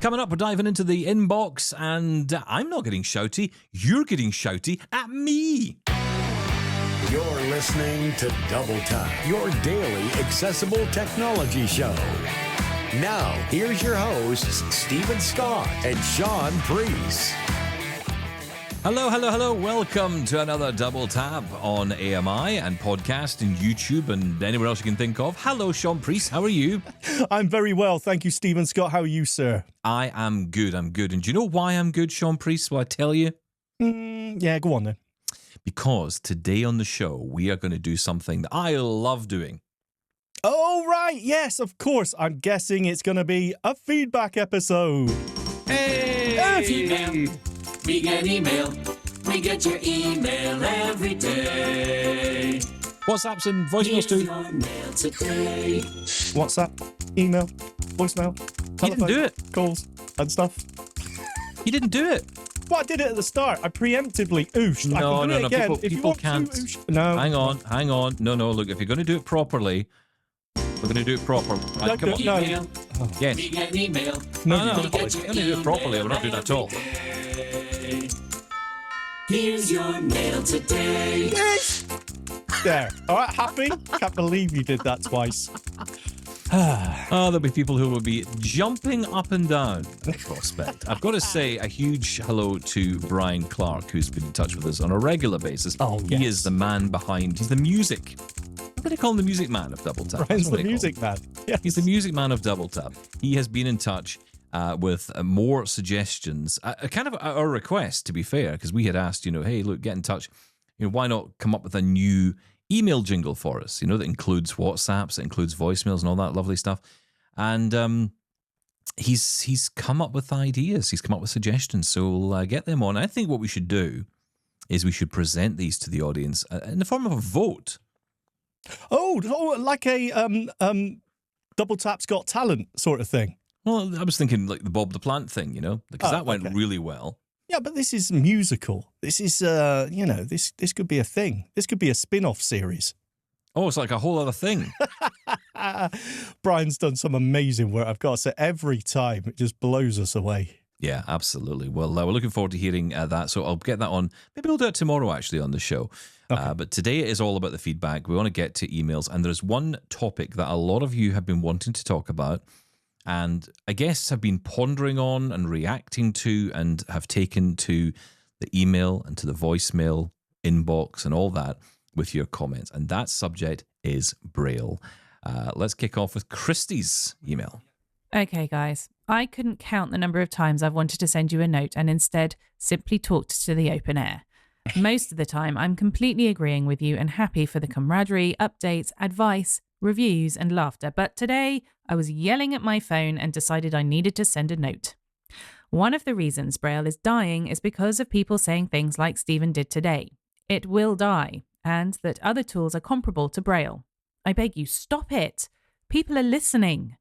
Coming up, we're diving into the inbox, and I'm not getting shouty. You're getting shouty at me. You're listening to Double Tap, your daily accessible technology show. Now, here's your hosts, Stephen Scott and Shaun Preece. Hello. Welcome to another Double Tap on AMI and podcast and YouTube and anywhere else you can think of. Hello, Shaun Preece. How are you? I'm very well. Thank you, Stephen Scott. How are you, sir? I am good. And do you know why I'm good, Shaun Preece? Will I tell you? Yeah, go on then. Because today on the show, we are going to do something that I love doing. Oh, right. Yes, of course. I'm guessing it's going to be a feedback episode. Hey! Email. We get email. We get your email every day. WhatsApps and voicemails too. Your mail today. WhatsApp, email, voicemail, telephone, You didn't do it. calls and stuff. You didn't do it. Well, I did it at the start. I preemptively ooshed. I No. can do it again. People, if you people want can't. to oosh. No. Hang on. No. Look, if you're going to do it properly, we're going to do it properly. Right, come on. No. Email. Yes. We get email. No. you We're going to do it properly. We're not doing that at all. Here's your mail today. Yes. There. All right, happy? Can't believe you did that twice. Oh, there'll be people who will be jumping up and down at the prospect. I've got to say a huge hello to Brian Clark, who's been in touch with us on a regular basis. Oh, He yes. is the man behind, he's the music. I'm going to call him the music man of Double Tap. Brian's That's what the I call music him. man. Yes. He's the music man of Double Tap. He has been in touch with more suggestions, kind of a request, to be fair, because we had asked, hey, look, get in touch. Why not come up with a new email jingle for us, that includes WhatsApps, that includes voicemails and all that lovely stuff. And he's come up with ideas. He's come up with suggestions. So we'll get them on. I think what we should do is we should present these to the audience in the form of a vote. Oh, like a Double Tap's Got Talent sort of thing. Well, I was thinking like the Bob the Plant thing, because that went really well. Yeah, but this is musical. This is, this could be a thing. This could be a spin-off series. Oh, it's like a whole other thing. Brian's done some amazing work. I've got to say, every time it just blows us away. Yeah, absolutely. Well, we're looking forward to hearing that. So I'll get that on. Maybe we'll do it tomorrow, actually, on the show. Okay. But today it is all about the feedback. We want to get to emails. And there's one topic that a lot of you have been wanting to talk about and I guess have been pondering on and reacting to and have taken to the email and to the voicemail inbox and all that with your comments. And that subject is Braille. Let's kick off with Christy's email. Okay, guys, I couldn't count the number of times I've wanted to send you a note and instead simply talked to the open air. Most of the time, I'm completely agreeing with you and happy for the camaraderie, updates, advice, reviews, and laughter. But today, I was yelling at my phone and decided I needed to send a note. One of the reasons Braille is dying is because of people saying things like Stephen did today. It will die, and that other tools are comparable to Braille. I beg you, stop it. People are listening.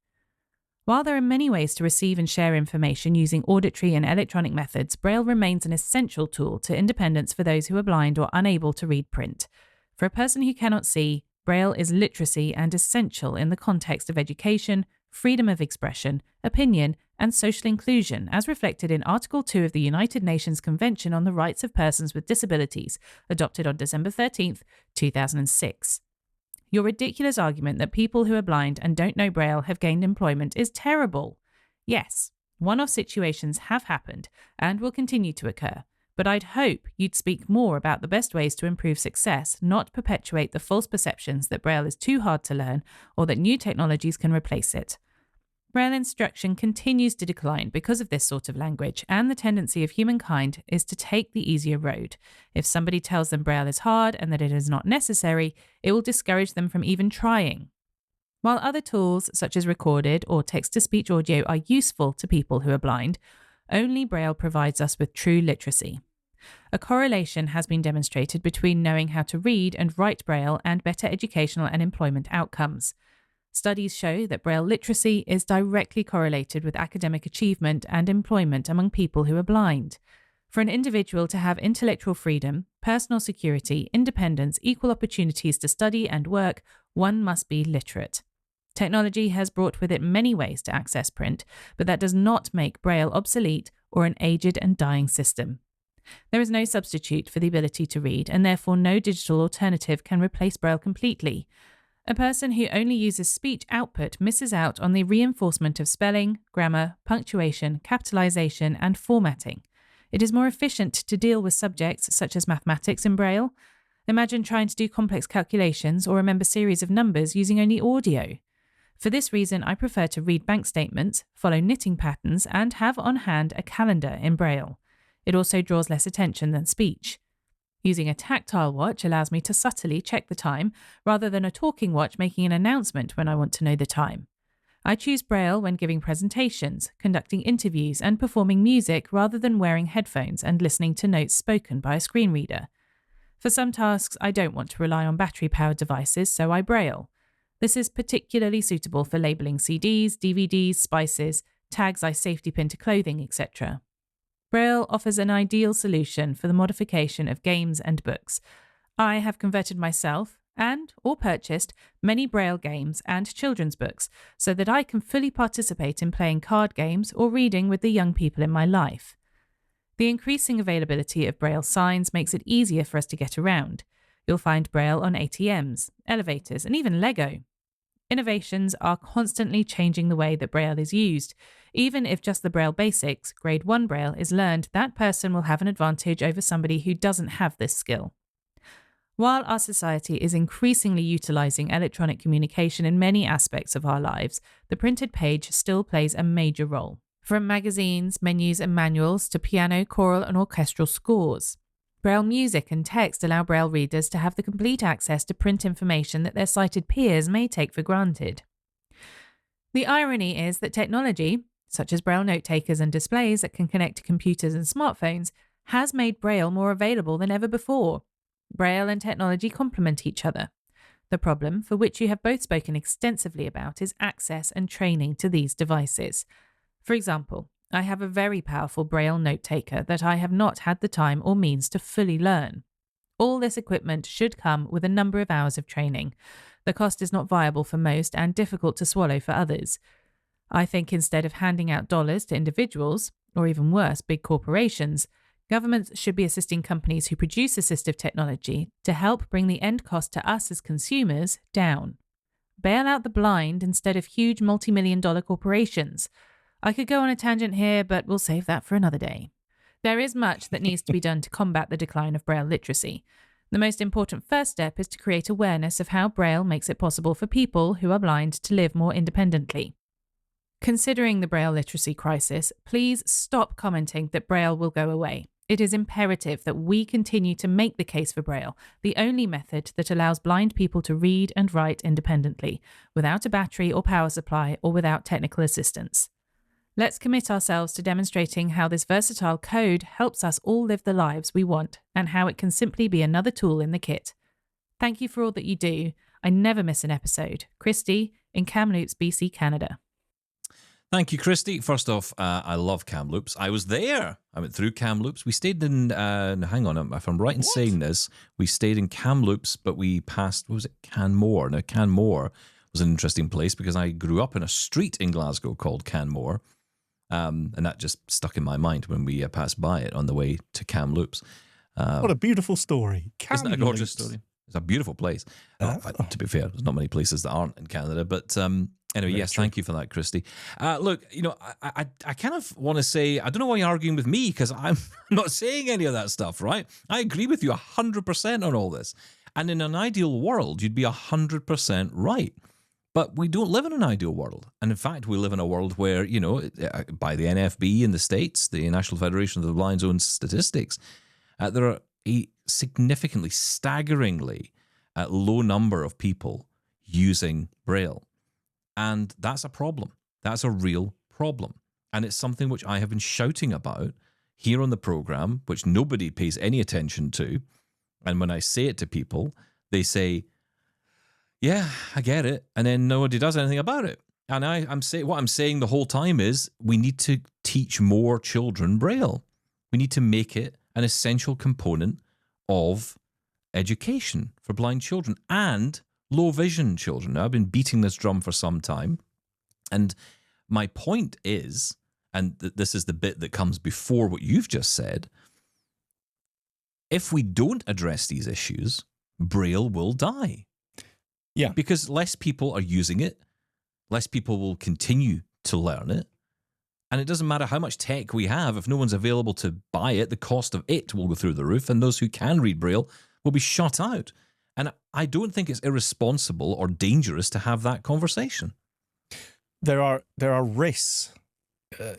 While there are many ways to receive and share information using auditory and electronic methods, Braille remains an essential tool to independence for those who are blind or unable to read print. For a person who cannot see, Braille is literacy and essential in the context of education, freedom of expression, opinion, and social inclusion, as reflected in Article 2 of the United Nations Convention on the Rights of Persons with Disabilities, adopted on December 13th, 2006. Your ridiculous argument that people who are blind and don't know Braille have gained employment is terrible. Yes, one-off situations have happened and will continue to occur, but I'd hope you'd speak more about the best ways to improve success, not perpetuate the false perceptions that Braille is too hard to learn or that new technologies can replace it. Braille instruction continues to decline because of this sort of language, and the tendency of humankind is to take the easier road. If somebody tells them Braille is hard and that it is not necessary, it will discourage them from even trying. While other tools, such as recorded or text-to-speech audio, are useful to people who are blind, only Braille provides us with true literacy. A correlation has been demonstrated between knowing how to read and write Braille and better educational and employment outcomes. Studies show that Braille literacy is directly correlated with academic achievement and employment among people who are blind. For an individual to have intellectual freedom, personal security, independence, equal opportunities to study and work, one must be literate. Technology has brought with it many ways to access print, but that does not make Braille obsolete or an aged and dying system. There is no substitute for the ability to read, and therefore no digital alternative can replace Braille completely. A person who only uses speech output misses out on the reinforcement of spelling, grammar, punctuation, capitalization, and formatting. It is more efficient to deal with subjects such as mathematics in Braille. Imagine trying to do complex calculations or remember series of numbers using only audio. For this reason, I prefer to read bank statements, follow knitting patterns, and have on hand a calendar in Braille. It also draws less attention than speech. Using a tactile watch allows me to subtly check the time, rather than a talking watch making an announcement when I want to know the time. I choose Braille when giving presentations, conducting interviews, and performing music rather than wearing headphones and listening to notes spoken by a screen reader. For some tasks, I don't want to rely on battery-powered devices, so I Braille. This is particularly suitable for labelling CDs, DVDs, spices, tags I safety pin to clothing, etc. Braille offers an ideal solution for the modification of games and books. I have converted myself or purchased many Braille games and children's books so that I can fully participate in playing card games or reading with the young people in my life. The increasing availability of Braille signs makes it easier for us to get around. You'll find Braille on ATMs, elevators, and even Lego. Innovations are constantly changing the way that Braille is used. Even if just the Braille basics, grade 1 Braille, is learned, that person will have an advantage over somebody who doesn't have this skill. While our society is increasingly utilising electronic communication in many aspects of our lives, the printed page still plays a major role. From magazines, menus and manuals to piano, choral and orchestral scores. Braille music and text allow Braille readers to have the complete access to print information that their sighted peers may take for granted. The irony is that technology, such as Braille note takers and displays that can connect to computers and smartphones, has made Braille more available than ever before. Braille and technology complement each other. The problem, for which you have both spoken extensively about, is access and training to these devices. For example, I have a very powerful Braille note taker that I have not had the time or means to fully learn. All this equipment should come with a number of hours of training. The cost is not viable for most and difficult to swallow for others. I think instead of handing out dollars to individuals, or even worse, big corporations, governments should be assisting companies who produce assistive technology to help bring the end cost to us as consumers down. Bail out the blind instead of huge multi-million-dollar corporations. I could go on a tangent here, but we'll save that for another day. There is much that needs to be done to combat the decline of Braille literacy. The most important first step is to create awareness of how Braille makes it possible for people who are blind to live more independently. Considering the Braille literacy crisis, please stop commenting that Braille will go away. It is imperative that we continue to make the case for Braille, the only method that allows blind people to read and write independently, without a battery or power supply or without technical assistance. Let's commit ourselves to demonstrating how this versatile code helps us all live the lives we want and how it can simply be another tool in the kit. Thank you for all that you do. I never miss an episode. Christy in Kamloops, BC, Canada. Thank you, Christy. First off, I love Kamloops. I was there. I went through Kamloops. We stayed in, hang on, if I'm right in saying this, we stayed in Kamloops, but we passed, what was it, Canmore. Now, Canmore was an interesting place because I grew up in a street in Glasgow called Canmore. And that just stuck in my mind when we passed by it on the way to Kamloops. What a beautiful story. Isn't it a gorgeous story? It's a beautiful place. To be fair, there's not many places that aren't in Canada. But anyway, yes, thank you for that, Christy. Look, I kind of want to say, I don't know why you're arguing with me because I'm not saying any of that stuff, right? I agree with you 100% on all this. And in an ideal world, you'd be 100% right. But we don't live in an ideal world. And in fact, we live in a world where, by the NFB in the States, the National Federation of the Blind's own statistics, there are a significantly, staggeringly low number of people using Braille. And that's a problem. That's a real problem. And it's something which I have been shouting about here on the program, which nobody pays any attention to. And when I say it to people, they say, yeah, I get it. And then nobody does anything about it. And what I'm saying the whole time is we need to teach more children Braille. We need to make it an essential component of education for blind children. And low vision children. Now, I've been beating this drum for some time. And my point is, and this is the bit that comes before what you've just said, if we don't address these issues, Braille will die. Yeah. Because less people are using it, less people will continue to learn it. And it doesn't matter how much tech we have, if no one's available to buy it, the cost of it will go through the roof, and those who can read Braille will be shut out. And I don't think it's irresponsible or dangerous to have that conversation. There are risks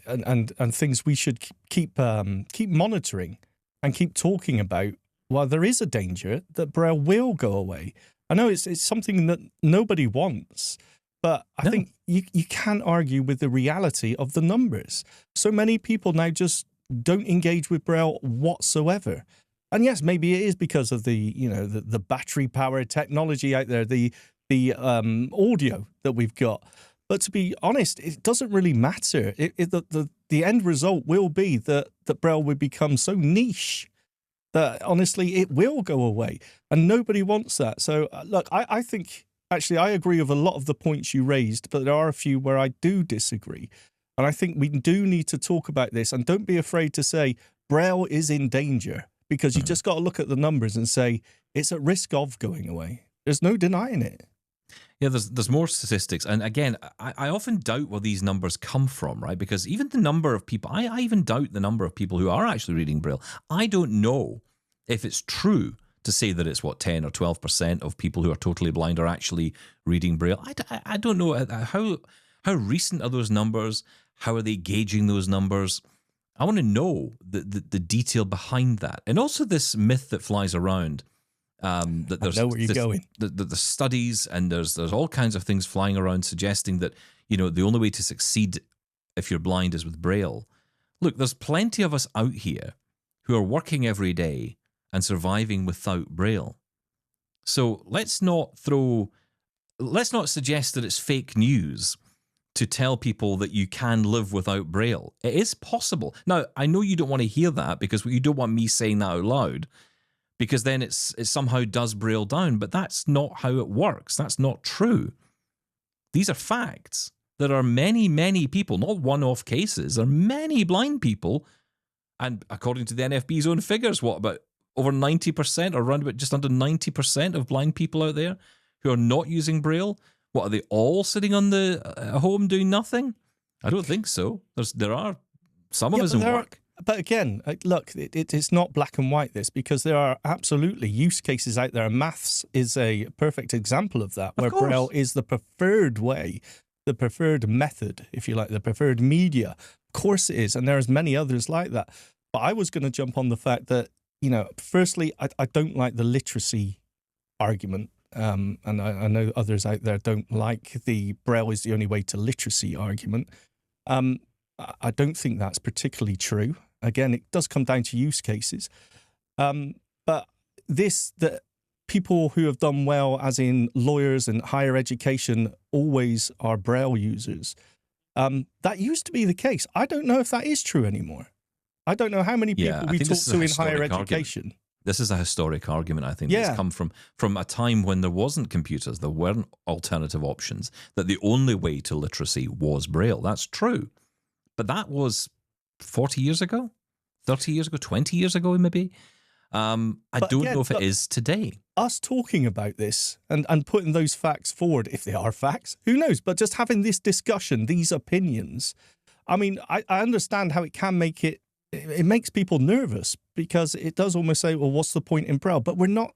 and things we should keep monitoring and keep talking about. While there is a danger that Braille will go away, I know it's something that nobody wants, but I think you can't argue with the reality of the numbers. So many people now just don't engage with Braille whatsoever. And yes, maybe it is because of the battery powered technology out there, the audio that we've got. But to be honest, it doesn't really matter. The end result will be that Braille will become so niche that honestly it will go away, and nobody wants that. So look, I think actually I agree with a lot of the points you raised, but there are a few where I do disagree. And I think we do need to talk about this, and don't be afraid to say Braille is in danger, because you just got to look at the numbers and say it's at risk of going away. There's no denying it. Yeah, there's more statistics. And again, I often doubt where these numbers come from, right? Because even the number of people, I even doubt the number of people who are actually reading Braille. I don't know if it's true to say that it's, 10 or 12% of people who are totally blind are actually reading Braille. I don't know. How recent are those numbers? How are they gauging those numbers? I want to know the detail behind that. And also this myth that flies around, that there's, I know where you're going. The studies, and there's all kinds of things flying around suggesting that, the only way to succeed if you're blind is with Braille. Look, there's plenty of us out here who are working every day and surviving without Braille. So let's not suggest that it's fake news to tell people that you can live without Braille. It is possible. Now, I know you don't want to hear that, because you don't want me saying that out loud, because then it somehow does Braille down, but that's not how it works. That's not true. These are facts. There are many, many people, not one-off cases, there are many blind people, and according to the NFB's own figures, about over 90%, or around about just under 90% of blind people out there who are not using Braille? What, are they all sitting at home doing nothing? I don't think so. There are some of us in work. But again, look, it's not black and white, this, because there are absolutely use cases out there. And maths is a perfect example of that, where Braille is the preferred way, the preferred method, if you like, the preferred media. Of course it is, and there's many others like that. But I was going to jump on the fact that, firstly, I don't like the literacy argument. And I know others out there don't like the Braille is the only way to literacy argument. I don't think that's particularly true. Again, it does come down to use cases. But that people who have done well, as in lawyers and higher education, always are Braille users. That used to be the case. I don't know if that is true anymore. I don't know how many people we talk to in higher education. This is a historic argument, I think. It's come from a time when there wasn't computers, there weren't alternative options, that the only way to literacy was Braille. That's true. But that was 40 years ago, 30 years ago, 20 years ago, maybe. I don't know if it is today. Us talking about this and putting those facts forward, if they are facts, who knows? But just having this discussion, these opinions, I mean, I understand how it can make it makes people nervous, because it does almost say, well, what's the point in Braille? But we're not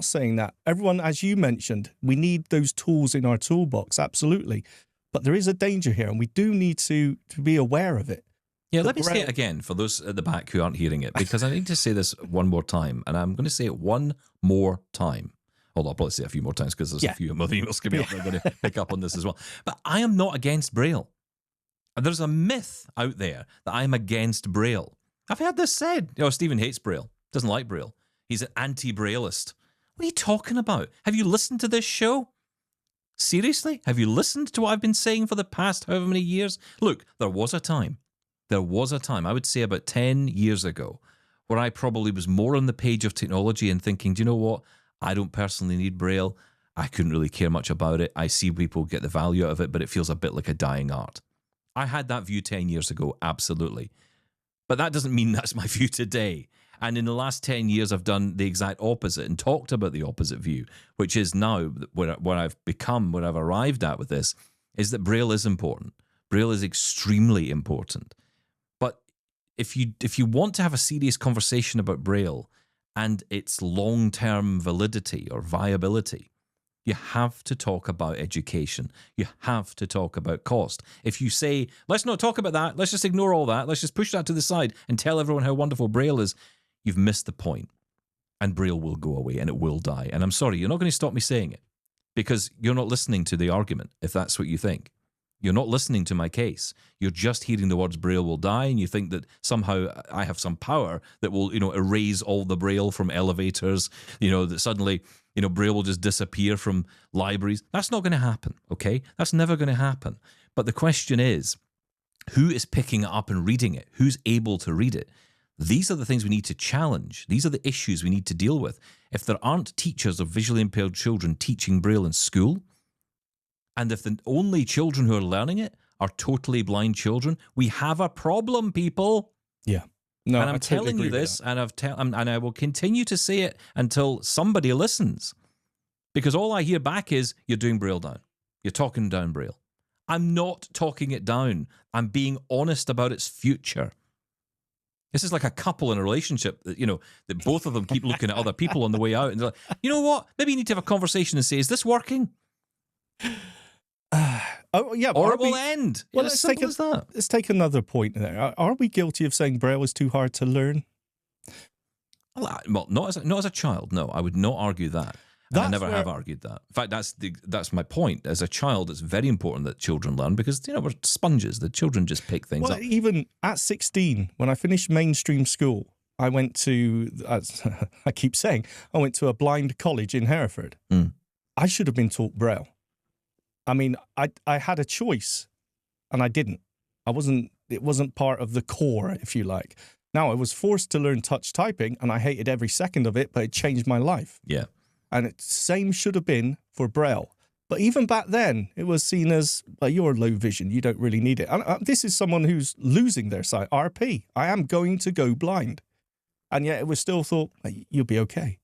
saying that. Everyone, as you mentioned, we need those tools in our toolbox, absolutely. But there is a danger here, and we do need to be aware of it. Yeah, let me say it again for those at the back who aren't hearing it, because I need to say this one more time, and I'm going to say it one more time. Although I'll probably say it a few more times, because there's a few other emails coming up that I'm going to pick up on this as well. But I am not against Braille. There's a myth out there that I'm against Braille. I've had this said. Stephen hates Braille, doesn't like Braille. He's an anti-Brailleist. What are you talking about? Have you listened to this show? Seriously? Have you listened to what I've been saying for the past however many years? Look, there was a time, I would say about 10 years ago, where I probably was more on the page of technology and thinking, do you know what? I don't personally need Braille. I couldn't really care much about it. I see people get the value out of it, but it feels a bit like a dying art. I had that view 10 years ago, absolutely. But that doesn't mean that's my view today. And in the last 10 years, I've done the exact opposite and talked about the opposite view, which is now what I've become, what I've arrived at with this, is that Braille is important. Braille is extremely important. But if you want to have a serious conversation about Braille and its long-term validity or viability, you have to talk about education. You have to talk about cost. If you say, let's not talk about that, let's just ignore all that, let's just push that to the side and tell everyone how wonderful Braille is, you've missed the point. And Braille will go away and it will die. And I'm sorry, you're not going to stop me saying it because you're not listening to the argument, if that's what you think. You're not listening to my case. You're just hearing the words Braille will die, and you think that somehow I have some power that will, erase all the Braille from elevators, that suddenly, Braille will just disappear from libraries. That's not going to happen, okay? That's never going to happen. But the question is, who is picking it up and reading it? Who's able to read it? These are the things we need to challenge. These are the issues we need to deal with. If there aren't teachers of visually impaired children teaching Braille in school, and if the only children who are learning it are totally blind children, we have a problem, people. Yeah. No, and I'm telling you this, and and I will continue to say it until somebody listens, because all I hear back is you're doing Braille down. You're talking down Braille. I'm not talking it down. I'm being honest about its future. This is like a couple in a relationship that, that both of them keep looking at other people on the way out, and they're like, you know what? Maybe you need to have a conversation and say, is this working? Oh yeah, or it will end. Well, let's take another point there. Are we guilty of saying Braille is too hard to learn? Well, not as a child. No, I would not argue that. And I never have argued that. In fact, that's my point. As a child, it's very important that children learn because we're sponges. The children just pick things up. Even at 16, when I finished mainstream school, I went to. I keep saying I went to a blind college in Hereford. Mm. I should have been taught Braille. I mean, I had a choice, and I didn't. It wasn't part of the core, if you like. Now, I was forced to learn touch typing, and I hated every second of it, but it changed my life. Yeah. And same should have been for Braille. But even back then, it was seen as, well, you're low vision, you don't really need it. And this is someone who's losing their sight, RP. I am going to go blind. And yet it was still thought, you'll be okay.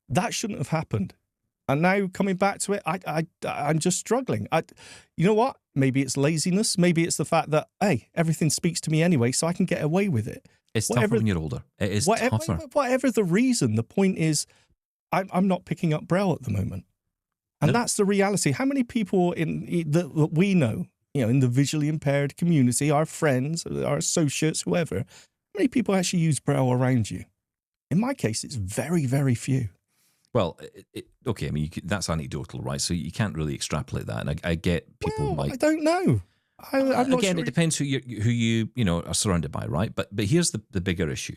That shouldn't have happened. And now coming back to it, I'm just struggling. You know what? Maybe it's laziness. Maybe it's the fact that, hey, everything speaks to me anyway, so I can get away with it. It's tougher when you're older. It is tougher. Whatever the reason, the point is, I'm not picking up Braille at the moment. And that's the reality. How many people that we know, in the visually impaired community, our friends, our associates, whoever, how many people actually use Braille around you? In my case, it's very, very few. Well, okay, I mean, that's anecdotal, right? So you can't really extrapolate that. And I get people might... I don't know. I'm not again, sure. it depends who you are surrounded by, right? But here's the bigger issue,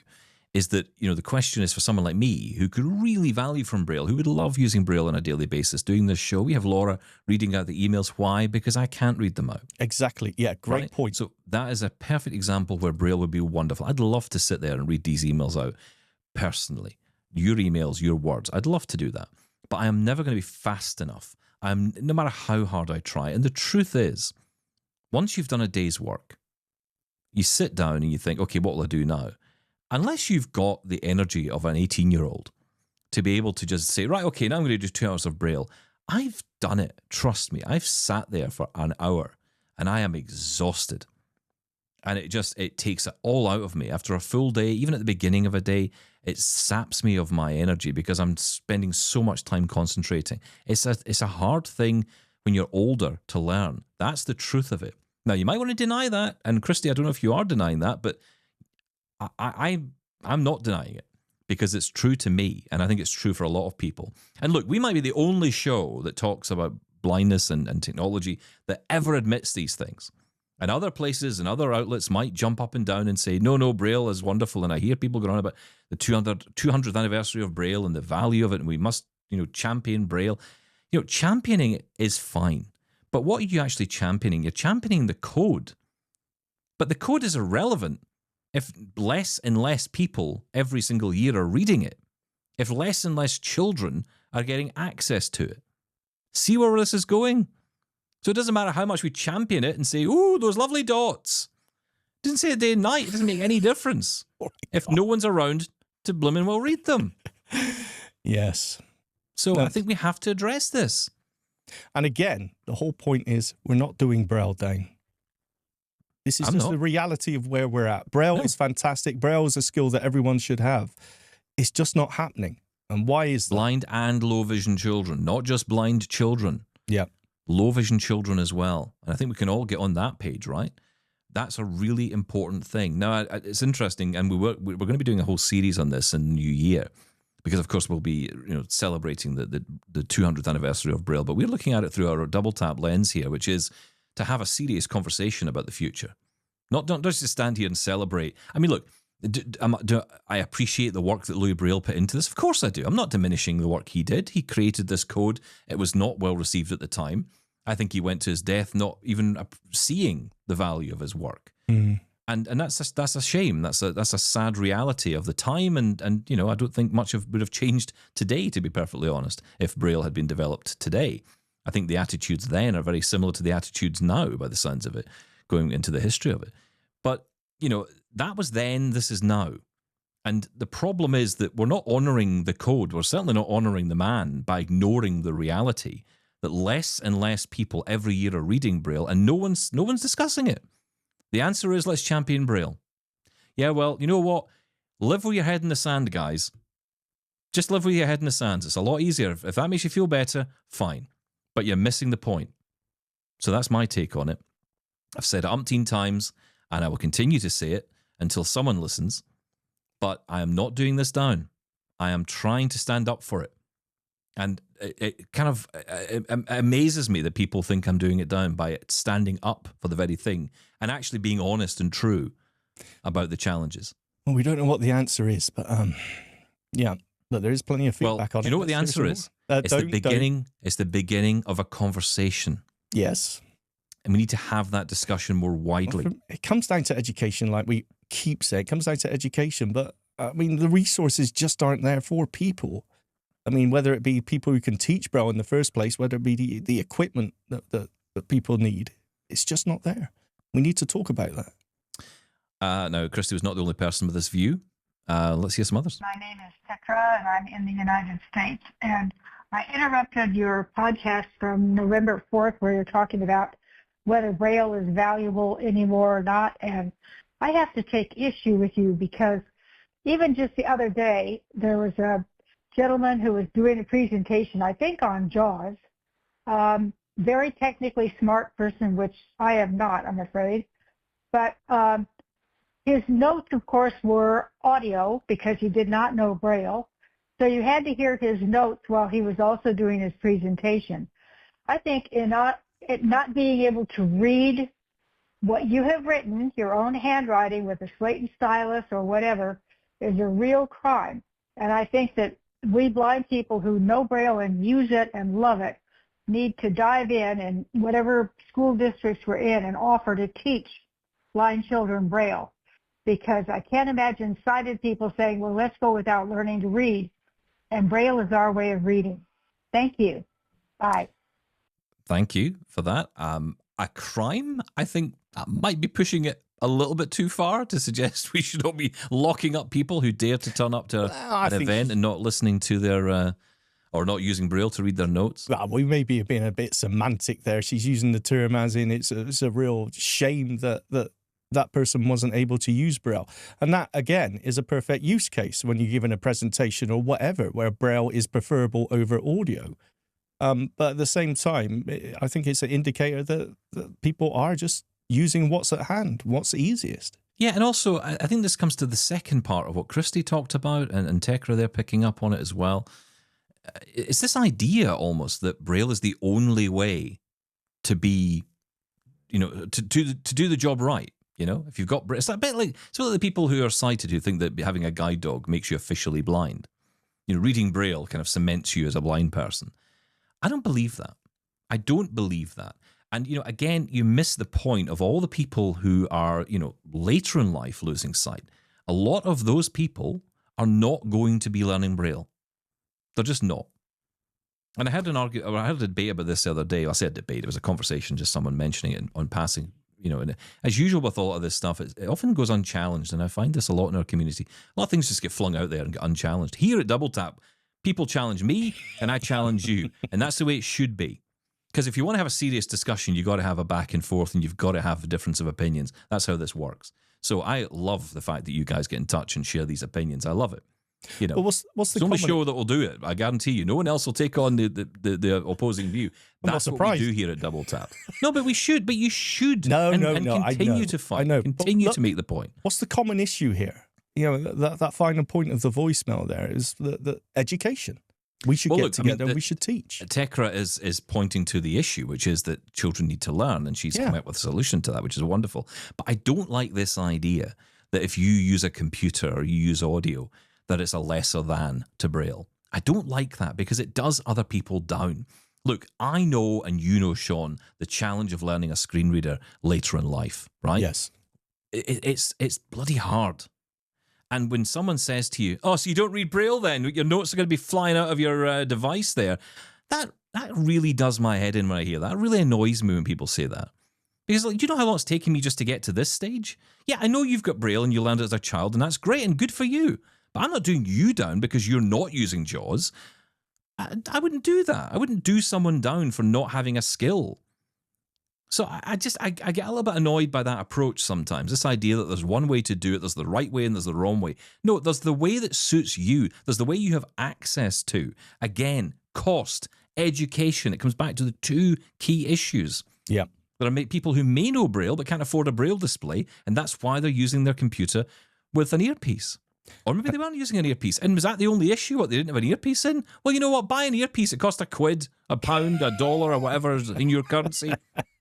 is that, the question is for someone like me who could really value from Braille, who would love using Braille on a daily basis, doing this show. We have Laura reading out the emails. Why? Because I can't read them out. Exactly. Yeah, great point. So that is a perfect example where Braille would be wonderful. I'd love to sit there and read these emails out personally. Your emails, your words. I'd love to do that. But I am never going to be fast enough. No matter how hard I try. And the truth is, once you've done a day's work, you sit down and you think, okay, what will I do now? Unless you've got the energy of an 18-year-old to be able to just say, right, okay, now I'm going to do 2 hours of Braille. I've done it. Trust me. I've sat there for an hour and I am exhausted. And it takes it all out of me. After a full day, even at the beginning of a day, it saps me of my energy because I'm spending so much time concentrating. It's a hard thing when you're older to learn. That's the truth of it. Now, you might want to deny that. And Christy, I don't know if you are denying that, but I'm not denying it because it's true to me. And I think it's true for a lot of people. And look, we might be the only show that talks about blindness and technology that ever admits these things. And other places and other outlets might jump up and down and say, no, Braille is wonderful. And I hear people going on about the 200th anniversary of Braille and the value of it. And we must, champion Braille. Championing it is fine. But what are you actually championing? You're championing the code. But the code is irrelevant if less and less people every single year are reading it. If less and less children are getting access to it. See where this is going? So it doesn't matter how much we champion it and say, ooh, those lovely dots. It doesn't say a day and night. It doesn't make any difference if no one's around to blooming well read them. Yes. So I think we have to address this. And again, the whole point is we're not doing Braille down. This is the reality of where we're at. Braille is fantastic. Braille is a skill that everyone should have. It's just not happening. And why is that? Blind and low vision children, not just blind children. Yeah. Low vision children as well. And I think we can all get on that page, right? That's a really important thing. Now, it's interesting, and we're going to be doing a whole series on this in the new year, because of course we'll be celebrating the 200th anniversary of Braille, but we're looking at it through our double tap lens here, which is to have a serious conversation about the future. Not just to stand here and celebrate. I mean, look, do I appreciate the work that Louis Braille put into this? Of course I do. I'm not diminishing the work he did. He created this code. It was not well received at the time. I think he went to his death not even seeing the value of his work. Mm. And that's a shame. That's a sad reality of the time. And I don't think much would have changed today, to be perfectly honest, if Braille had been developed today. I think the attitudes then are very similar to the attitudes now, by the sounds of it, going into the history of it. But, that was then, this is now. And the problem is that we're not honouring the code. We're certainly not honouring the man by ignoring the reality that less and less people every year are reading Braille, and no one's discussing it. The answer is, let's champion Braille. Yeah, well, you know what? Live with your head in the sand, guys. Just live with your head in the sand. It's a lot easier. If that makes you feel better, fine. But you're missing the point. So that's my take on it. I've said it umpteen times, and I will continue to say it until someone listens. But I am not doing this down. I am trying to stand up for it. And it kind of amazes me that people think I'm doing it down by standing up for the very thing and actually being honest and true about the challenges. Well, we don't know what the answer is, but but there is plenty of feedback on it. Do you know what the answer is? It's the beginning of a conversation. Yes. And we need to have that discussion more widely. Well, it comes down to education, like we keep saying. It comes down to education, but I mean, the resources just aren't there for people. I mean, whether it be people who can teach Braille in the first place, whether it be the equipment that people need, it's just not there. We need to talk about that. Now, Christy was not the only person with this view. Let's hear some others. My name is Petra, and I'm in the United States. And I interrupted your podcast from November 4th, where you're talking about whether Braille is valuable anymore or not. And I have to take issue with you because even just the other day, there was a gentleman who was doing a presentation, I think on JAWS, very technically smart person, which I am not, I'm afraid. But his notes, of course, were audio because he did not know Braille. So you had to hear his notes while he was also doing his presentation. I think it not being able to read what you have written, your own handwriting with a slate and stylus or whatever, is a real crime. And I think that we blind people who know Braille and use it and love it need to dive in and whatever school districts we're in and offer to teach blind children Braille. Because I can't imagine sighted people saying, well, let's go without learning to read. And Braille is our way of reading. Thank you. Bye. Thank you for that. A crime? I think that might be pushing it a little bit too far to suggest we should not be locking up people who dare to turn up to an event and not listening to their, or not using Braille to read their notes. Well, we may be being a bit semantic there. She's using the term as in it's a real shame that person wasn't able to use Braille. And that, again, is a perfect use case when you're given a presentation or whatever, where Braille is preferable over audio. But at the same time, I think it's an indicator that people are just using what's at hand, what's easiest. Yeah, and also, I think this comes to the second part of what Christy talked about, and Tekra, they're picking up on it as well. It's this idea almost that Braille is the only way to be, to do the job right. If you've got, it's a bit like the people who are sighted who think that having a guide dog makes you officially blind. Reading Braille kind of cements you as a blind person. I don't believe that. I don't believe that. And, again, you miss the point of all the people who are, later in life losing sight. A lot of those people are not going to be learning Braille. They're just not. And I had I had a debate about this the other day. I said debate. It was a conversation, just someone mentioning it on passing. And as usual with a lot of this stuff, it often goes unchallenged. And I find this a lot in our community. A lot of things just get flung out there and get unchallenged. Here at Double Tap, people challenge me and I challenge you. And that's the way it should be. Because if you want to have a serious discussion, you've got to have a back and forth and you've got to have a difference of opinions. That's how this works. So I love the fact that you guys get in touch and share these opinions. I love it. Well, what's the it's the only show that will do it. I guarantee you. No one else will take on the opposing view. That's what we do here at Double Tap. No, but we should. But you should. No. Continue to fight. I know. Continue to make the point. What's the common issue here? That final point of the voicemail there is the education. We should get together and we should teach. Tekra is pointing to the issue, which is that children need to learn, and she's come up with a solution to that, which is wonderful. But I don't like this idea that if you use a computer or you use audio, that it's a lesser than to Braille. I don't like that because it does other people down. Look, I know, and you know, Shaun, the challenge of learning a screen reader later in life, right? Yes. It's bloody hard. And when someone says to you, oh, so you don't read Braille then? Your notes are going to be flying out of your device there. That really does my head in when I hear that. It really annoys me when people say that. Because, do you know how long it's taken me just to get to this stage? Yeah, I know you've got Braille and you learned it as a child, and that's great and good for you. But I'm not doing you down because you're not using JAWS. I wouldn't do that. I wouldn't do someone down for not having a skill. So I get a little bit annoyed by that approach sometimes. This idea that there's one way to do it, there's the right way and there's the wrong way. No, there's the way that suits you. There's the way you have access to. Again, cost, education. It comes back to the two key issues. Yeah. There are people who may know Braille but can't afford a Braille display, and that's why they're using their computer with an earpiece. Or maybe they weren't using an earpiece. And was that the only issue? What, they didn't have an earpiece in? Well, you know what? Buy an earpiece. It costs £1, £1, $1, or whatever is in your currency,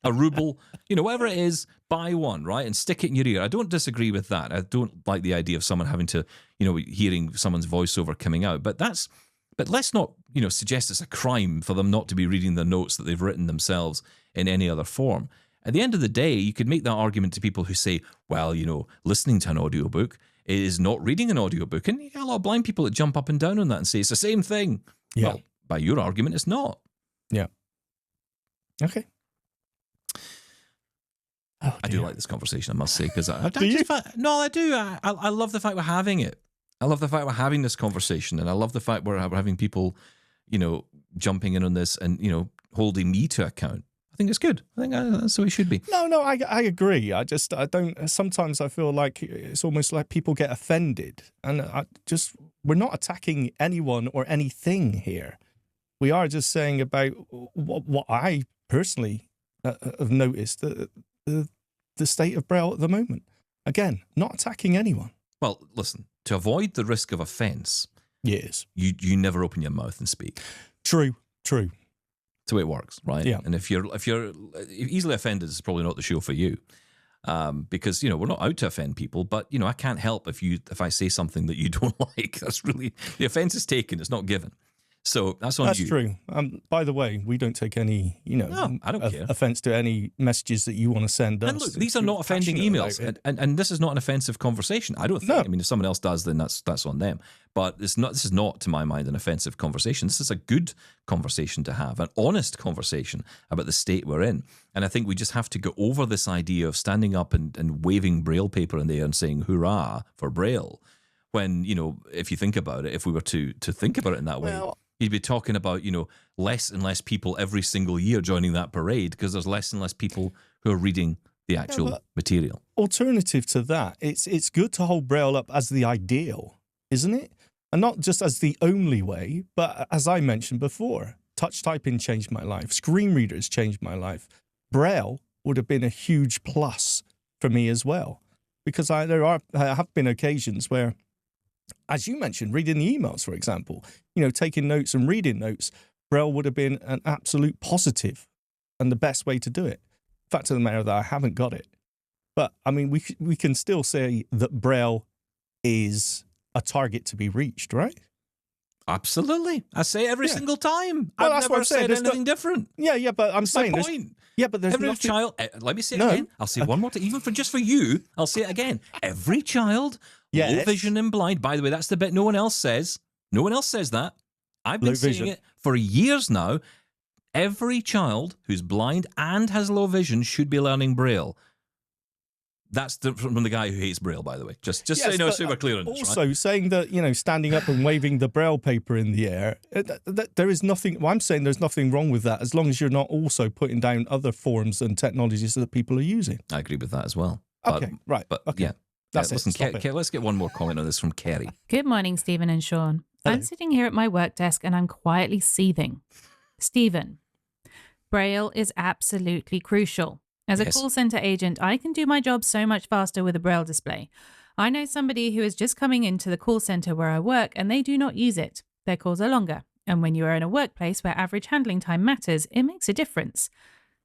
a ruble, whatever it is, buy one, right? And stick it in your ear. I don't disagree with that. I don't like the idea of someone having to, hearing someone's voiceover coming out. But let's not, suggest it's a crime for them not to be reading the notes that they've written themselves in any other form. At the end of the day, you could make that argument to people who say, well, listening to an audiobook is not reading an audiobook. And you get a lot of blind people that jump up and down on that and say it's the same thing. Yeah. Well, by your argument, it's not. Yeah. Okay. Oh, I do like this conversation, I must say, because I do. I love the fact we're having it. I love the fact we're having this conversation, and I love the fact we're having people, jumping in on this and, holding me to account. I think it's good. I think that's the way it should be. No, I agree. I don't. Sometimes I feel like it's almost like people get offended, and we're not attacking anyone or anything here. We are just saying about what I personally have noticed the state of Braille at the moment. Again, not attacking anyone. Well, listen, to avoid the risk of offence, yes, you never open your mouth and speak. True. That's the way it works, right? Yeah. And if you're easily offended, it's probably not the show for you, because we're not out to offend people. But I can't help if I say something that you don't like. That's really, the offence is taken; it's not given. So that's on you. That's true. By the way, we don't take any, no, I don't care. Offence to any messages that you want to send us. And look, these are not offending emails, and this is not an offensive conversation. I don't think. No. I mean, if someone else does, then that's on them. But it's not. This is not, to my mind, an offensive conversation. This is a good conversation to have, an honest conversation about the state we're in. And I think we just have to go over this idea of standing up and waving Braille paper in the air and saying "Hurrah" for Braille. When if you think about it, if we were to think about it in that way. Well, you'd be talking about, less and less people every single year joining that parade because there's less and less people who are reading the actual material. Alternative to that, it's good to hold Braille up as the ideal, isn't it? And not just as the only way, but as I mentioned before, touch typing changed my life. Screen readers changed my life. Braille would have been a huge plus for me as well, because there have been occasions where, as you mentioned, reading the emails, for example, taking notes and reading notes, Braille would have been an absolute positive and the best way to do it. Fact of the matter that I haven't got it. But, I mean, we can still say that Braille is a target to be reached, right? Absolutely. I say it every single time. Well, I've never said anything different. Yeah, but I'm saying my point. Yeah, but there's every nothing... child. Let me say it again. I'll say it one more time, even just for you. I'll say it again. Every child, low vision and blind. By the way, that's the bit no one else says. No one else says that. I've been low saying vision. it for years now. Every child who's blind and has low vision should be learning Braille. That's from the guy who hates Braille, by the way. Just so you know, but, so we're clear on this, also, right? saying that, standing up and waving the Braille paper in the air, there is nothing. Well, I'm saying there's nothing wrong with that, as long as you're not also putting down other forms and technologies that people are using. I agree with that as well. Okay, right. But okay. yeah. That's listen, it. let's get one more comment on this from Kerry. Good morning, Stephen and Shaun. Hello. I'm sitting here at my work desk and I'm quietly seething. Stephen, Braille is absolutely crucial. As a Yes. call center agent, I can do my job so much faster with a Braille display. I know somebody who is just coming into the call center where I work and they do not use it. Their calls are longer. And when you are in a workplace where average handling time matters, it makes a difference.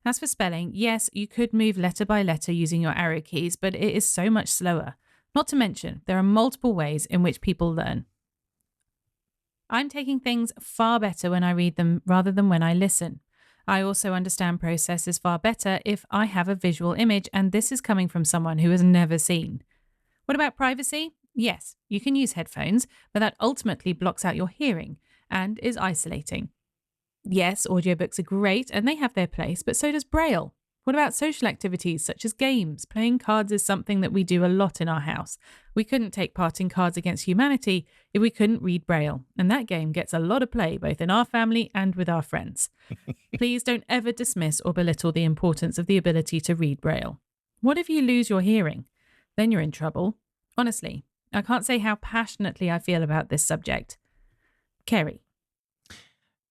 As for spelling, yes, you could move letter by letter using your arrow keys, but it is so much slower. Not to mention, there are multiple ways in which people learn. I'm taking things far better when I read them rather than when I listen. I also understand processes far better if I have a visual image, and this is coming from someone who has never seen. What about privacy? Yes, you can use headphones, but that ultimately blocks out your hearing and is isolating. Yes, audiobooks are great and they have their place, but so does Braille. What about social activities such as games? Playing cards is something that we do a lot in our house. We couldn't take part in Cards Against Humanity if we couldn't read Braille, and that game gets a lot of play both in our family and with our friends. Please don't ever dismiss or belittle the importance of the ability to read Braille. What if you lose your hearing? Then you're in trouble. Honestly, I can't say how passionately I feel about this subject. Kerry.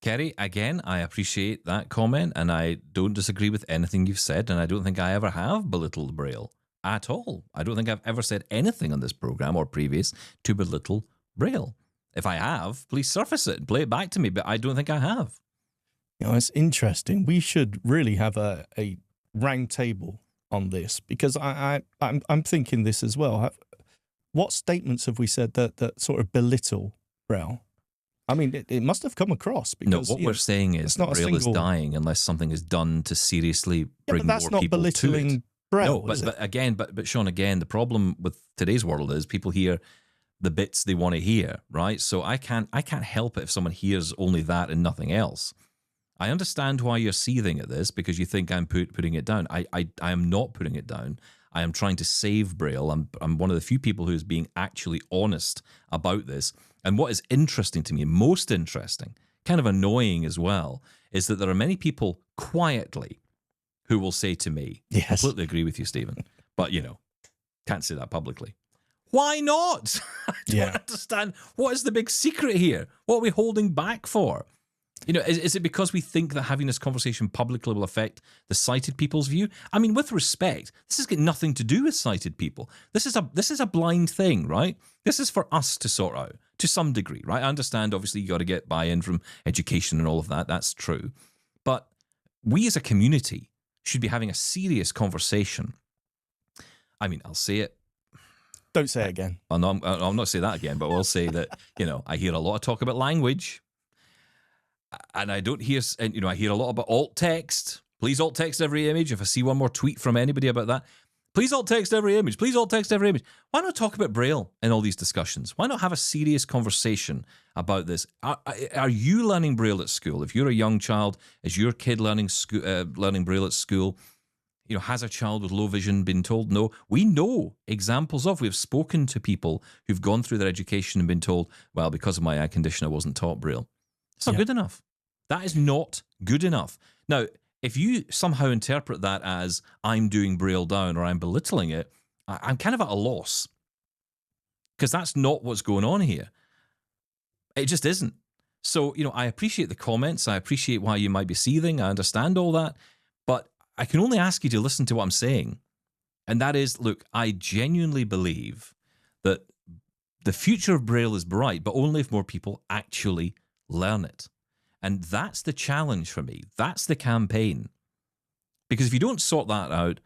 Kerry, again, I appreciate that comment, and I don't disagree with anything you've said, and I don't think I ever have belittled Braille at all. I don't think I've ever said anything on this program or previous to belittle Braille. If I have, please surface it and play it back to me, but I don't think I have. It's interesting. We should really have a round table on this, because I'm thinking this as well. What statements have we said that sort of belittle Braille? I mean, it must have come across. Because, No, what we're saying is that Braille is dying unless something is done to seriously bring more people to it. That's not belittling Braille. No, but Shaun, again, the problem with today's world is people hear the bits they want to hear, right? So I can't help it if someone hears only that and nothing else. I understand why you're seething at this, because you think I'm putting it down. I am not putting it down. I am trying to save Braille. I'm one of the few people who is being actually honest about this. And what is interesting to me, most interesting, kind of annoying as well, is that there are many people quietly who will say to me, Yes. I completely agree with you, Stephen, but, can't say that publicly. Why not? I don't understand. What is the big secret here? What are we holding back for? Is it because we think that having this conversation publicly will affect the sighted people's view? I mean, with respect, this has got nothing to do with sighted people. This is a blind thing, right? This is for us to sort out to some degree, right? I understand, obviously, you got to get buy-in from education and all of that. That's true. But we as a community should be having a serious conversation. I mean, I'll say it. Don't say it again. I'll not say that again, but I'll say that, I hear a lot of talk about language. And I don't hear, I hear a lot about alt text. Please alt text every image. If I see one more tweet from anybody about that, please alt text every image. Please alt text every image. Why not talk about Braille in all these discussions? Why not have a serious conversation about this? Are you learning Braille at school? If you're a young child, is your kid learning Braille at school? Has a child with low vision been told no? We know examples of. We've spoken to people who've gone through their education and been told, well, because of my eye condition, I wasn't taught Braille. It's not good enough. That is not good enough. Now, if you somehow interpret that as I'm doing Braille down or I'm belittling it, I'm kind of at a loss, because that's not what's going on here. It just isn't. So, I appreciate the comments. I appreciate why you might be seething. I understand all that. But I can only ask you to listen to what I'm saying. And that is, look, I genuinely believe that the future of Braille is bright, but only if more people actually learn it. And that's the challenge for me. That's the campaign. Because if you don't sort that out,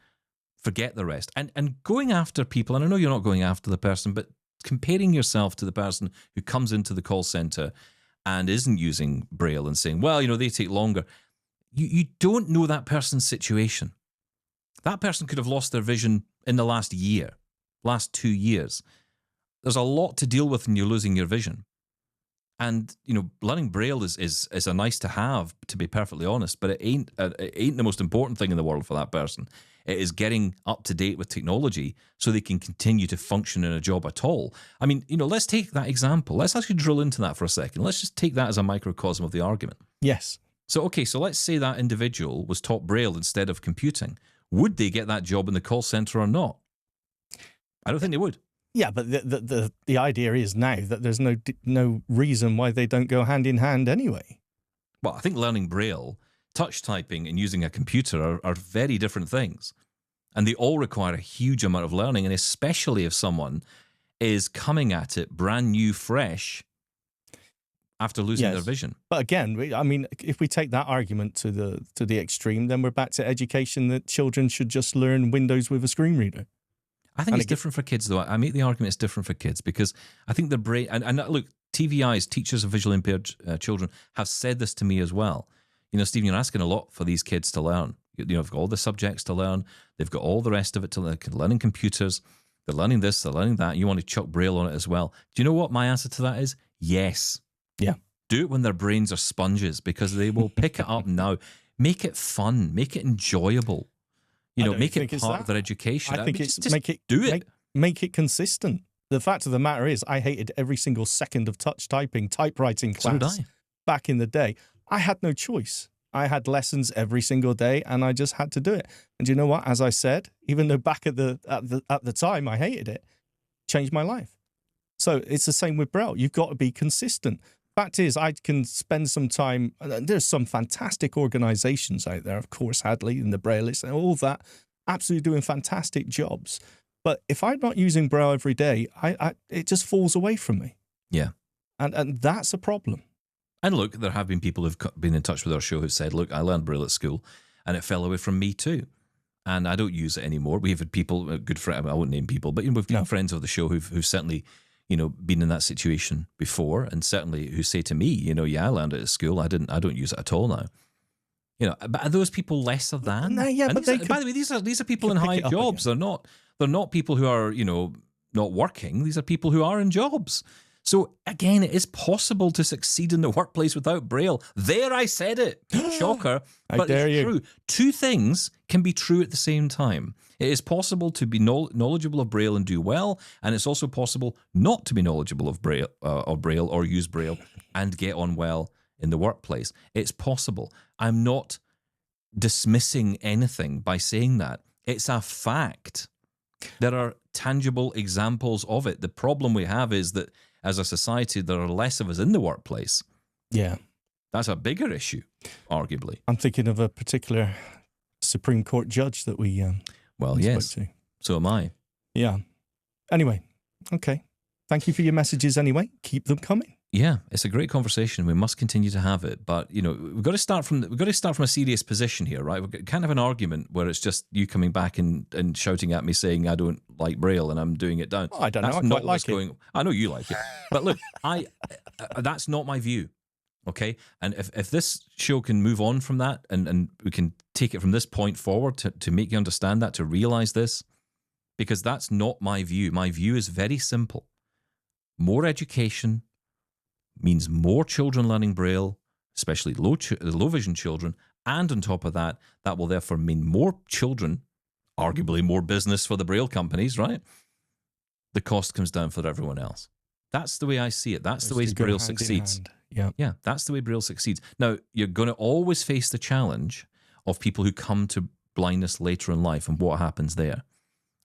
forget the rest. And going after people, and I know you're not going after the person, but comparing yourself to the person who comes into the call center and isn't using Braille and saying, well, they take longer. You don't know that person's situation. That person could have lost their vision in the last 2 years. There's a lot to deal with when you're losing your vision. And, learning Braille is a nice to have, to be perfectly honest, but it ain't the most important thing in the world for that person. It is getting up to date with technology so they can continue to function in a job at all. I mean, let's take that example. Let's actually drill into that for a second. Let's just take that as a microcosm of the argument. Yes. So let's say that individual was taught Braille instead of computing. Would they get that job in the call center or not? I don't think they would. Yeah, but the idea is now that there's no reason why they don't go hand in hand anyway. Well, I think learning Braille, touch typing, and using a computer are very different things. And they all require a huge amount of learning, and especially if someone is coming at it brand new, fresh, after losing their vision. But again, if we take that argument to the extreme, then we're back to education that children should just learn Windows with a screen reader. I think it's different for kids, though. I make the argument it's different for kids because I think the brain... And look, TVIs, teachers of visually impaired children, have said this to me as well. Stephen, you're asking a lot for these kids to learn. They've got all the subjects to learn. They've got all the rest of it to learn. They're learning computers. They're learning this. They're learning that. And you want to chuck Braille on it as well. Do you know what my answer to that is? Yes. Yeah. Do it when their brains are sponges because they will pick it up now. Make it fun. Make it enjoyable. Make it part of their education. I think just do it. Make it consistent. The fact of the matter is, I hated every single second of touch typing, typewriting class back in the day. I had no choice. I had lessons every single day, and I just had to do it. And you know what? As I said, even though back at the time I hated it, changed my life. So it's the same with Braille. You've got to be consistent. Fact is, I can spend some time. There's some fantastic organisations out there, of course, Hadley and the Braillists and all that, absolutely doing fantastic jobs. But if I'm not using Braille every day, it just falls away from me. Yeah, and that's a problem. And look, there have been people who've been in touch with our show who've said, "Look, I learned Braille at school, and it fell away from me too, and I don't use it anymore." We've had people, good friends. I won't name people, but we've got friends of the show who've certainly, been in that situation before, and certainly who say to me, I learned it at school. I don't use it at all now. But are those people lesser than? No, yeah, but by the way, these are people in high jobs. They're not people who are not working. These are people who are in jobs. So again, it is possible to succeed in the workplace without Braille. There, I said it. Shocker, but it's true. Two things can be true at the same time. It is possible to be knowledgeable of Braille and do well, and it's also possible not to be knowledgeable of Braille or use Braille and get on well in the workplace. It's possible. I'm not dismissing anything by saying that. It's a fact. There are tangible examples of it. The problem we have is that as a society, there are less of us in the workplace. Yeah. That's a bigger issue, arguably. I'm thinking of a particular Supreme Court judge that we yes. spoke to. So am I. Yeah. Anyway, okay. Thank you for your messages anyway. Keep them coming. Yeah, it's a great conversation. We must continue to have it, but we've got to start from a serious position here, right? We can't have an argument where it's just you coming back and shouting at me saying I don't like Braille and I'm doing it down. Oh, I don't know. That's I not quite what's like going. it. I know you like it, but look, that's not my view. Okay, and if this show can move on from that and we can take it from this point forward to make you understand that, to realize this, because that's not my view. My view is very simple. More education means more children learning Braille, especially low vision children, and on top of that, that will therefore mean more children, arguably more business for the Braille companies, right? The cost comes down for everyone else. That's the way I see it. That's the way Braille succeeds. Yeah, that's the way Braille succeeds. Now, you're going to always face the challenge of people who come to blindness later in life and what happens there.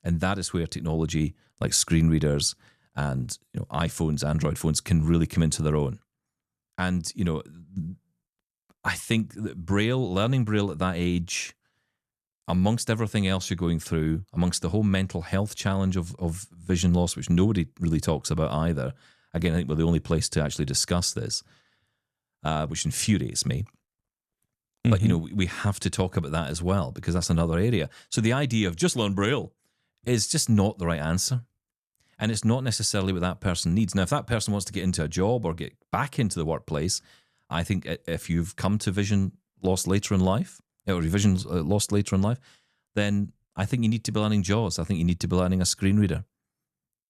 And that is where technology like screen readers and iPhones, Android phones can really come into their own. And, I think that learning Braille at that age, amongst everything else you're going through, amongst the whole mental health challenge of vision loss, which nobody really talks about either. Again, I think we're the only place to actually discuss this, which infuriates me. But, we have to talk about that as well, because that's another area. So the idea of just learn Braille is just not the right answer. And it's not necessarily what that person needs. Now, if that person wants to get into a job or get back into the workplace, I think if you've come to vision loss later in life, or vision lost later in life, then I think you need to be learning JAWS. I think you need to be learning a screen reader.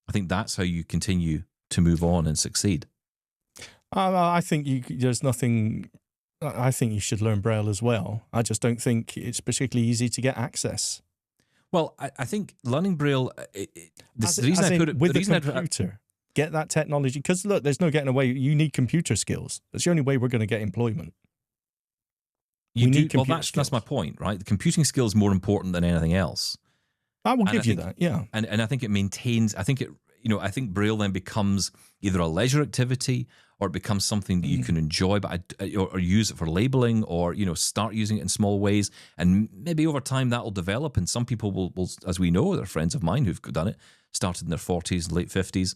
I think that's how you continue to move on and succeed. I think there's nothing. I think you should learn Braille as well. I just don't think it's particularly easy to get access. Well, I think learning Braille. The reason As I in put it with the the reason computer, get that technology. Because look, there's no getting away. You need computer skills. That's the only way we're going to get employment. you do need well. computer That's my skills. point, right? The computing skill is more important than anything else. I will And give I you think- that. Yeah. And I think it maintains. I think Braille then becomes either a leisure activity or it becomes something that you can enjoy, or use it for labeling, or start using it in small ways, and maybe over time that will develop. And some people will, as we know, they're friends of mine who've done it, started in their 40s, late 50s,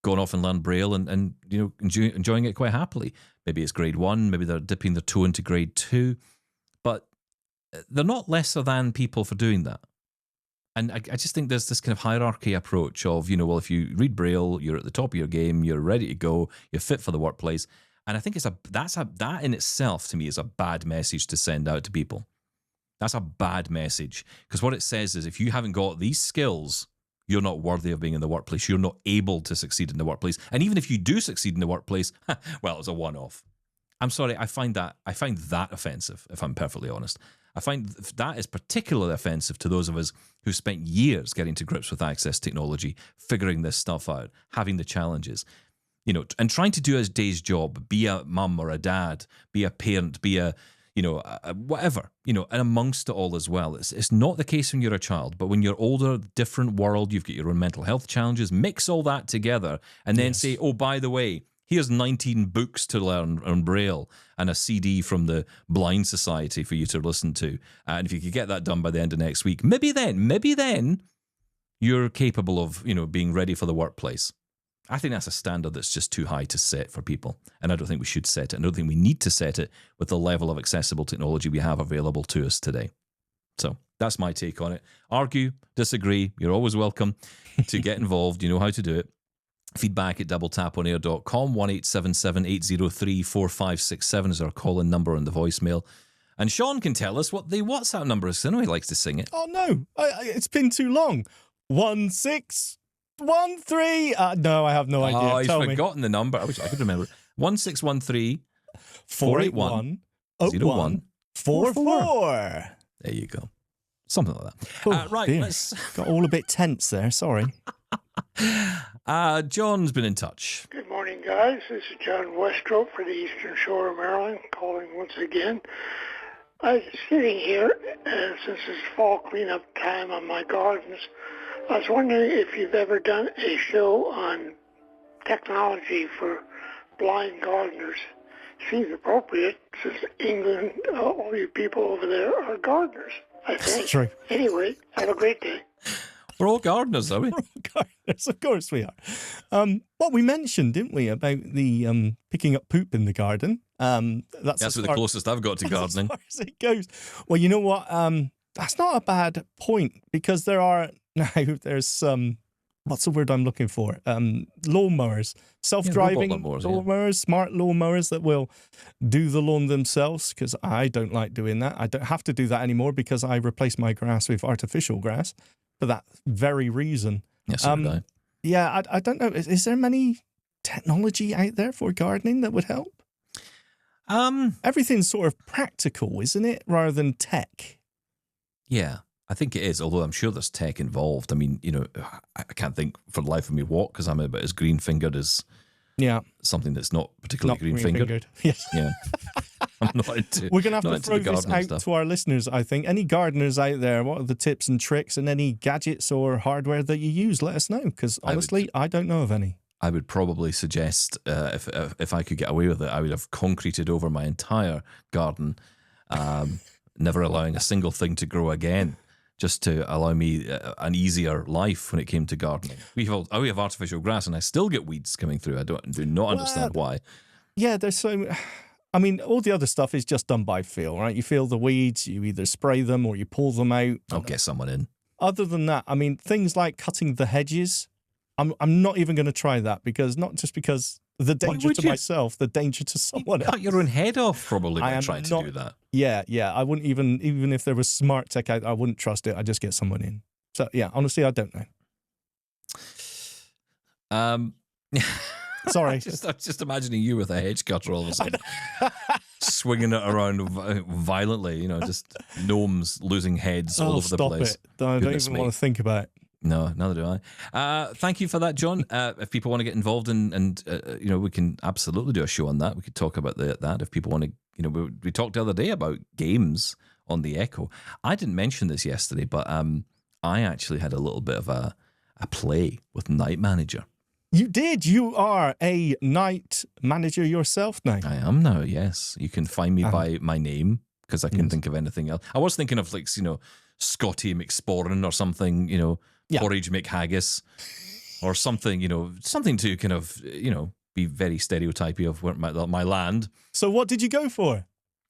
gone off and learned Braille, and enjoying it quite happily. Maybe it's grade 1, maybe they're dipping their toe into grade 2, but they're not lesser than people for doing that. And I just think there's this kind of hierarchy approach of, well, if you read Braille, you're at the top of your game, you're ready to go, you're fit for the workplace. And I think that in itself to me is a bad message to send out to people. That's a bad message, because what it says is if you haven't got these skills, you're not worthy of being in the workplace. You're not able to succeed in the workplace. And even if you do succeed in the workplace, well, it's a one-off. I'm sorry, I find that offensive, if I'm perfectly honest. I find that is particularly offensive to those of us who spent years getting to grips with access technology, figuring this stuff out, having the challenges, and trying to do a day's job, be a mum or a dad, be a parent, be a whatever, and amongst it all as well. It's not the case when you're a child, but when you're older, different world, you've got your own mental health challenges, mix all that together and then say, oh, by the way, here's 19 books to learn on Braille and a CD from the Blind Society for you to listen to. And if you could get that done by the end of next week, maybe then you're capable of, being ready for the workplace. I think that's a standard that's just too high to set for people. And I don't think we should set it. I don't think we need to set it with the level of accessible technology we have available to us today. So that's my take on it. Argue, disagree. You're always welcome to get involved. You know how to do it. Feedback at doubletaponair.com, 1-877-803-4567 is our call-in number on the voicemail. And Shaun can tell us what the WhatsApp number is. I know he likes to sing it. Oh, no. It's been too long. 1613. No, I have no idea. Oh, he's Tell me. forgotten the number. I wish I could remember. 1613 481 0144. There you go. Something like that. Oh, Right, dear. let's... Got all a bit tense there. Sorry. John's been in touch. Good morning, guys. This is John Westrope for the Eastern Shore of Maryland, calling once again. I was sitting here, since it's fall cleanup time on my gardens. I was wondering if you've ever done a show on technology for blind gardeners. Seems appropriate, since England, all you people over there are gardeners, I think. That's true. Anyway, have a great day. We're all gardeners, are we? Gardeners, of course we are. What we mentioned, didn't we, about the picking up poop in the garden? That's the closest I've got to gardening. As far as it goes. Well, you know what? That's not a bad point, because there's what's the word I'm looking for? Lawnmowers, self-driving robot lawnmowers, smart lawnmowers that will do the lawn themselves, because I don't like doing that. I don't have to do that anymore because I replaced my grass with artificial grass for that very reason. Yes, so did I. Yeah, I don't know. Is there many technology out there for gardening that would help? Everything's sort of practical, isn't it, rather than tech? Yeah, I think it is, although I'm sure there's tech involved. I mean, I can't think for the life of me what, because I'm about as green-fingered as something that's not particularly green-fingered. Yes. Yeah. I'm not into We're going to have not to into throw the this gardening out stuff. to our listeners, I think. Any gardeners out there, what are the tips and tricks and any gadgets or hardware that you use? Let us know, because honestly, I don't know of any. I would probably suggest, if I could get away with it, I would have concreted over my entire garden, never allowing a single thing to grow again, just to allow me an easier life when it came to gardening. We have artificial grass, and I still get weeds coming through. I do not understand why. Yeah, there's so... I mean, all the other stuff is just done by feel, right? You feel the weeds, you either spray them or you pull them out. I'll get someone in. Other than that, I mean, things like cutting the hedges, I'm not even going to try that, because not just because the danger to myself, the danger to someone else. Cut your own head off, probably, by trying to do that. Yeah. I wouldn't even if there was smart tech out, I wouldn't trust it. I'd just get someone in. So, yeah, honestly, I don't know. Sorry. I'm just imagining you with a hedge cutter all of a sudden, swinging it around violently. You know, just gnomes losing heads all over the place. Stop it. I don't Goodness even me. want to think about it. No, neither do I. Thank you for that, John. If people want to get involved and you know, we can absolutely do a show on that. We could talk about that if people want to. You know, we talked the other day about games on the Echo. I didn't mention this yesterday, but I actually had a little bit of a play with Night Manager. You did. You are a night manager yourself now. I am now. Yes, you can find me by my name because I couldn't think of anything else. I was thinking of like, you know, Scotty McSporran or something. You know. Porridge McHaggis or something, you know, something to kind of, you know, be very stereotypy of where my land. So what did you go for?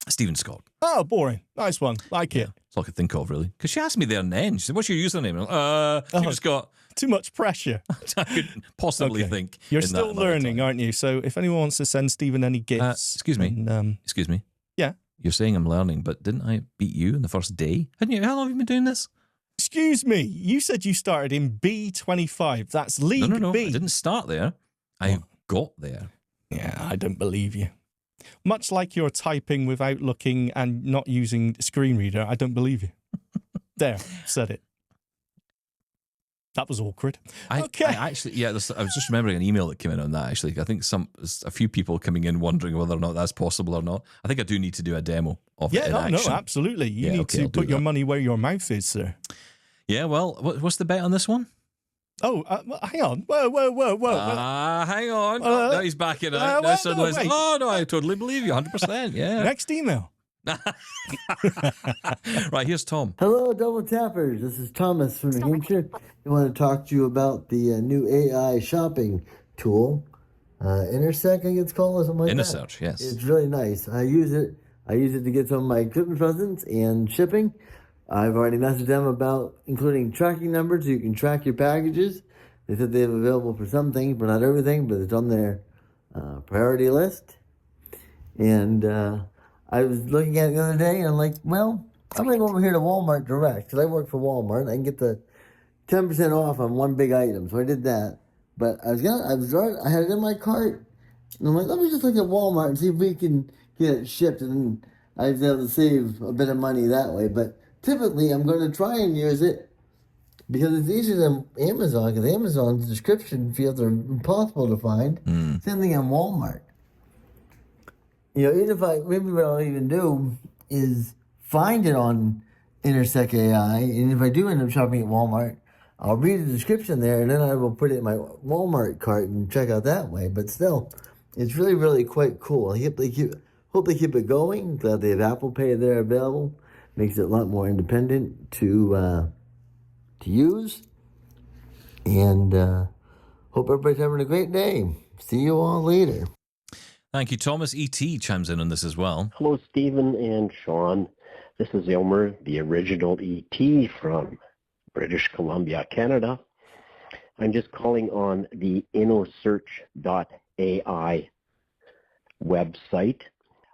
Stephen Scott. Oh, boring. Nice one. Like it. That's all I could think of, really. Because she asked me there and then. She said, what's your username? Stephen Scott. Too much pressure. I couldn't possibly think. You're still learning, aren't you? So if anyone wants to send Stephen any gifts. Excuse me. Excuse me. Yeah. You're saying I'm learning, but didn't I beat you in the first day? Hadn't you? How long have you been doing this? Excuse me, you said you started in B25. That's League B. I didn't start there. I got there. Yeah, I don't believe you. Much like you're typing without looking and not using screen reader, I don't believe you. There, said it. That was awkward. Okay. I actually, I was just remembering an email that came in on that, actually. I think a few people coming in wondering whether or not that's possible or not. I think I do need to do a demo of it in action. No, absolutely. You need to put your money where your mouth is, sir. Yeah, well, what's the bet on this one? Oh, hang on. Whoa. Hang on. No, he's backing out. Now suddenly it's, no, I totally believe you, 100%. Yeah. Next email. Right, here's Tom. Hello, Double Tappers. This is Thomas from New Hampshire. I want to talk to you about the new AI shopping tool. Intersect, I think it's called, or something like that. InnerSearch, yes. It's really nice. I use it to get some of my equipment presents and shipping. I've already messaged them about including tracking numbers so you can track your packages. They said they have available for some things, but not everything, but it's on their priority list. And I was looking at it the other day, and I'm like, well, I'm going to go over here to Walmart Direct, because I work for Walmart. I can get the 10% off on one big item, so I did that. But I had it in my cart, and I'm like, let me just look at Walmart and see if we can get it shipped, and I was able to save a bit of money that way. But typically, I'm going to try and use it because it's easier than Amazon, because Amazon's description fields are impossible to find. Same thing on Walmart. You know, maybe what I'll even do is find it on Intersect AI, and if I do end up shopping at Walmart, I'll read the description there, and then I will put it in my Walmart cart and check out that way. But still, it's really, really quite cool. I hope they keep it going. Glad they have Apple Pay there available. Makes it a lot more independent to use. And hope everybody's having a great day. See you all later. Thank you, Thomas. E.T. chimes in on this as well. Hello, Stephen and Shaun. This is Elmer, the original E.T. from British Columbia, Canada. I'm just calling on the InnoSearch.ai website.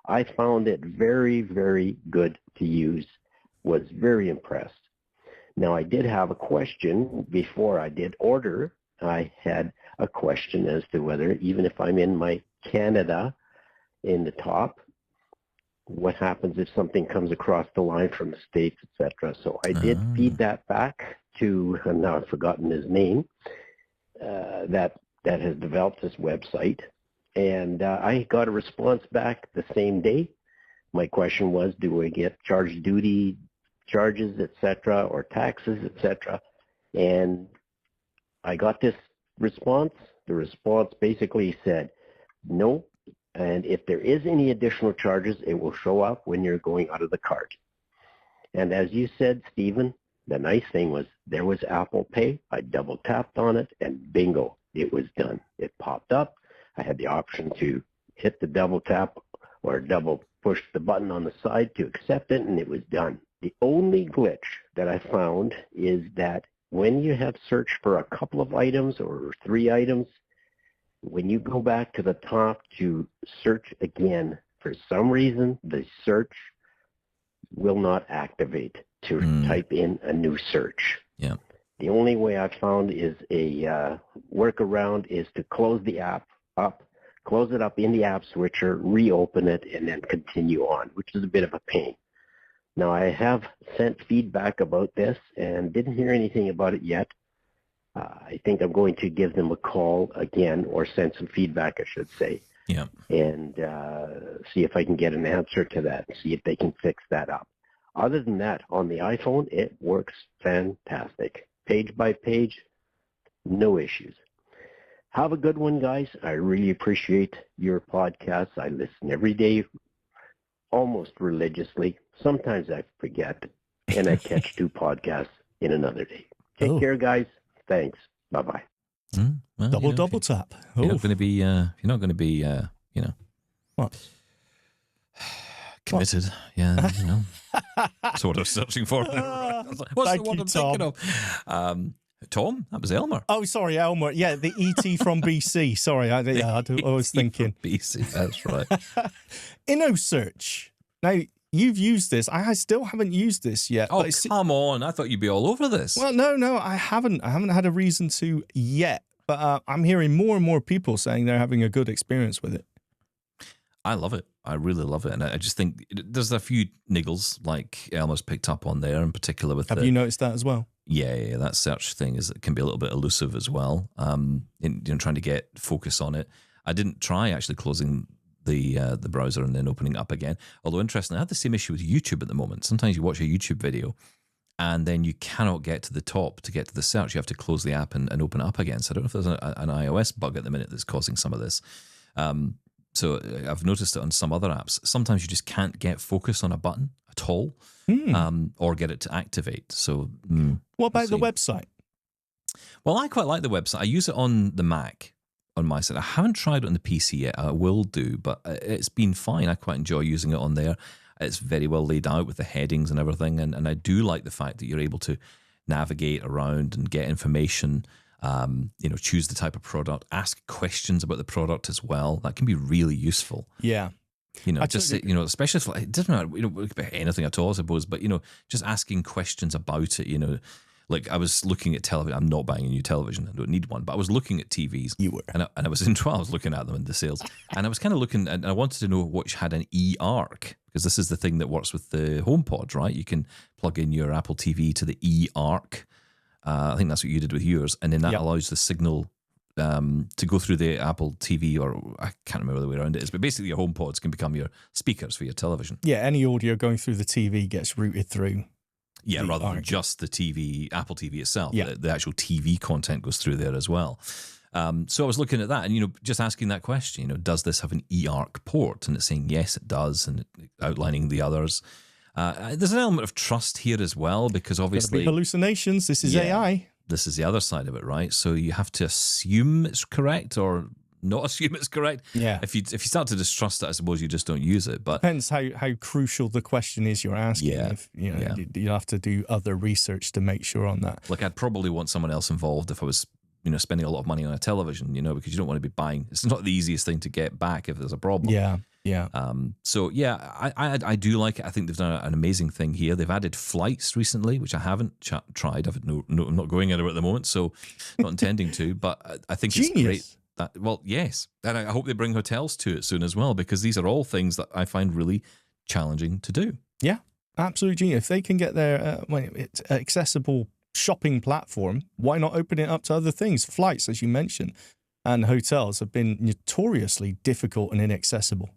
I found it very, very good to use. Was very impressed. Now, I did have a question before I did order. I had a question as to whether, even if I'm in my Canada in the top, what happens if something comes across the line from the States, etc. So I did feed that back to, now I've forgotten his name, that has developed this website. And I got a response back the same day. My question was, do I get charge duty charges, etc., or taxes, etc.? And I got this response. The response basically said, no, and if there is any additional charges, it will show up when you're going out of the cart. And as you said, Stephen, the nice thing was there was Apple Pay. I double tapped on it, and bingo, it was done. It popped up. I had the option to hit the double tap or double push the button on the side to accept it, and it was done. The only glitch that I found is that when you have searched for a couple of items or 3 items, when you go back to the top to search again, for some reason, the search will not activate to type in a new search. Yeah. The only way I've found is a workaround is to close the app up, close it up in the app switcher, reopen it, and then continue on, which is a bit of a pain. Now, I have sent feedback about this and didn't hear anything about it yet. I think I'm going to give them a call again, or send some feedback, I should say, and see if I can get an answer to that, see if they can fix that up. Other than that, on the iPhone, it works fantastic. Page by page, no issues. Have a good one, guys. I really appreciate your podcasts. I listen every day, almost religiously. Sometimes I forget, and I catch 2 podcasts in another day. Take care, guys. Thanks. Bye-bye. Well, double tap. You're not going to be, what? Committed. Yeah, That's what I was searching for. What's the one I'm thinking of? Tom, that was Elmer. Oh, sorry, Elmer. Yeah, the ET from BC. Sorry, I was thinking. BC, that's right. InnoSearch. Now, you've used this. I still haven't used this yet. Oh, come on. I thought you'd be all over this. Well, no, I haven't. I haven't had a reason to yet. But I'm hearing more and more people saying they're having a good experience with it. I love it. I really love it. And I just think there's a few niggles like Elmer's picked up on there, in particular with Have you noticed that as well? Yeah, that search thing it can be a little bit elusive as well. In trying to get focus on it. I didn't try actually closing the browser and then opening it up again. Although interestingly, I have the same issue with YouTube at the moment. Sometimes you watch a YouTube video and then you cannot get to the top to get to the search. You have to close the app and open it up again. So I don't know if there's an iOS bug at the minute that's causing some of this. So I've noticed it on some other apps. Sometimes you just can't get focus on a button at all, or get it to activate. So what about the website? Well, I quite like the website. I use it on the Mac on my side. I haven't tried it on the PC yet. I will do, but it's been fine. I quite enjoy using it on there. It's very well laid out with the headings and everything. And I do like the fact that you're able to navigate around and get information, choose the type of product, ask questions about the product as well. That can be really useful. Yeah. Especially if it doesn't matter, about anything at all, I suppose, but, just asking questions about it, like I was looking at television. I'm not buying a new television. I don't need one. But I was looking at TVs. You were. And I was I was looking at them in the sales. And I was kind of looking, and I wanted to know which had an eARC, because this is the thing that works with the HomePod, right? You can plug in your Apple TV to the eARC. I think that's what you did with yours. And then that allows the signal to go through the Apple TV, or I can't remember the way around it is, but basically your HomePods can become your speakers for your television. Yeah, any audio going through the TV gets routed through. Yeah, rather than just the TV, Apple TV itself. Yeah. The actual TV content goes through there as well. So I was looking at that and, just asking that question, does this have an eARC port? And it's saying, yes, it does, and outlining the others. There's an element of trust here as well, because obviously... hallucinations, this is AI. This is the other side of it, right? So you have to assume it's correct or not assume it's correct. Yeah. If you start to distrust it, I suppose you just don't use it. But depends how crucial the question is you're asking. Yeah. If, you have to do other research to make sure on that. Like I'd probably want someone else involved if I was, spending a lot of money on a television, because you don't want to be buying. It's not the easiest thing to get back if there's a problem. Yeah. I do like it. I think they've done an amazing thing here. They've added flights recently, which I haven't tried. I'm not going anywhere at the moment, so not intending to. But I think it's great. Yes, and I hope they bring hotels to it soon as well, because these are all things that I find really challenging to do. Yeah, absolutely genius. If they can get their it's accessible shopping platform, why not open it up to other things? Flights, as you mentioned, and hotels have been notoriously difficult and inaccessible.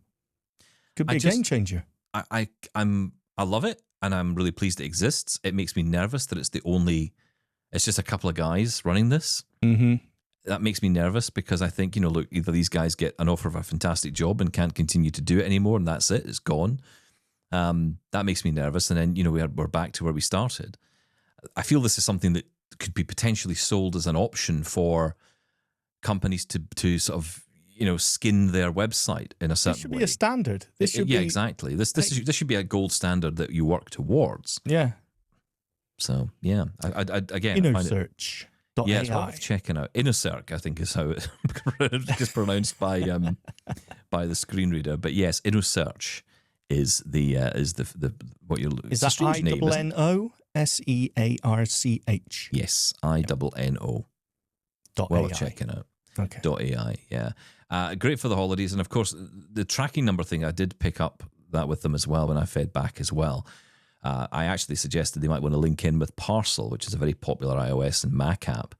Could be a game changer. I love it, and I'm really pleased it exists. It makes me nervous that it's just a couple of guys running this. Mm-hmm. That makes me nervous, because I think, look, either these guys get an offer of a fantastic job and can't continue to do it anymore, and that's it, it's gone. That makes me nervous. And then, we're back to where we started. I feel this is something that could be potentially sold as an option for companies to sort of, skin their website in a certain way. This should be a standard. Exactly. This should be a gold standard that you work towards. Yeah. So, yeah. I again, InnoSearch. Yeah, it's worth checking out. InnoSearch, I think, is how it's pronounced by the screen reader. But yes, InnoSearch is the what you're. Is that INNO SEARCH? Yes, INNO. Well, checking out. .ai. Yeah. Great for the holidays. And of course, the tracking number thing, I did pick up that with them as well when I fed back as well. I actually suggested they might want to link in with Parcel, which is a very popular iOS and Mac app.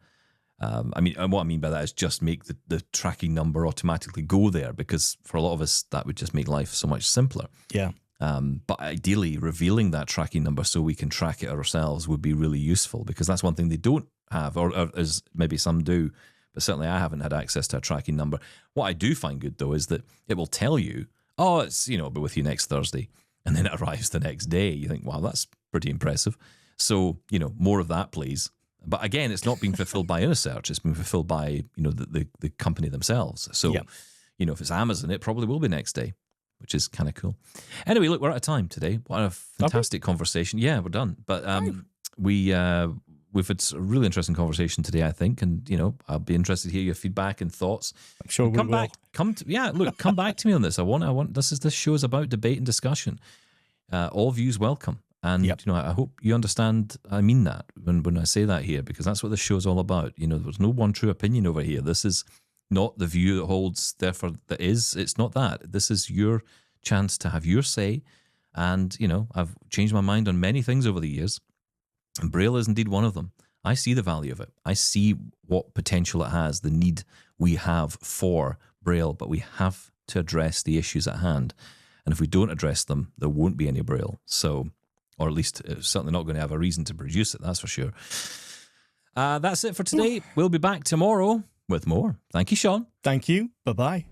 What I mean by that is just make the tracking number automatically go there, because for a lot of us, that would just make life so much simpler. Yeah. But ideally, revealing that tracking number so we can track it ourselves would be really useful, because that's one thing they don't have, or as maybe some do, but certainly I haven't had access to a tracking number. What I do find good, though, is that it will tell you, oh, it's, it'll be with you next Thursday, and then it arrives the next day. You think, wow, that's pretty impressive. So, more of that, please. But again, it's not being fulfilled by InnerSearch. It's being fulfilled by, the company themselves. So, if it's Amazon, it probably will be next day, which is kind of cool. Anyway, look, we're out of time today. What a fantastic conversation. Yeah, we're done. But we've had a really interesting conversation today, I think. And, I'll be interested to hear your feedback and thoughts. I'm sure we will. Come back to me on this. This show is about debate and discussion. All views welcome. And, I hope you understand I mean that when I say that here, because that's what this show is all about. There's no one true opinion over here. This is not the view that holds, therefore that is. It's not that. This is your chance to have your say. And, I've changed my mind on many things over the years. And Braille is indeed one of them. I see the value of it. I see what potential it has, the need we have for Braille, but we have to address the issues at hand. And if we don't address them, there won't be any Braille. So, or at least it's certainly not going to have a reason to produce it, that's for sure. That's it for today. We'll be back tomorrow with more. Thank you, Shaun. Thank you. Bye-bye.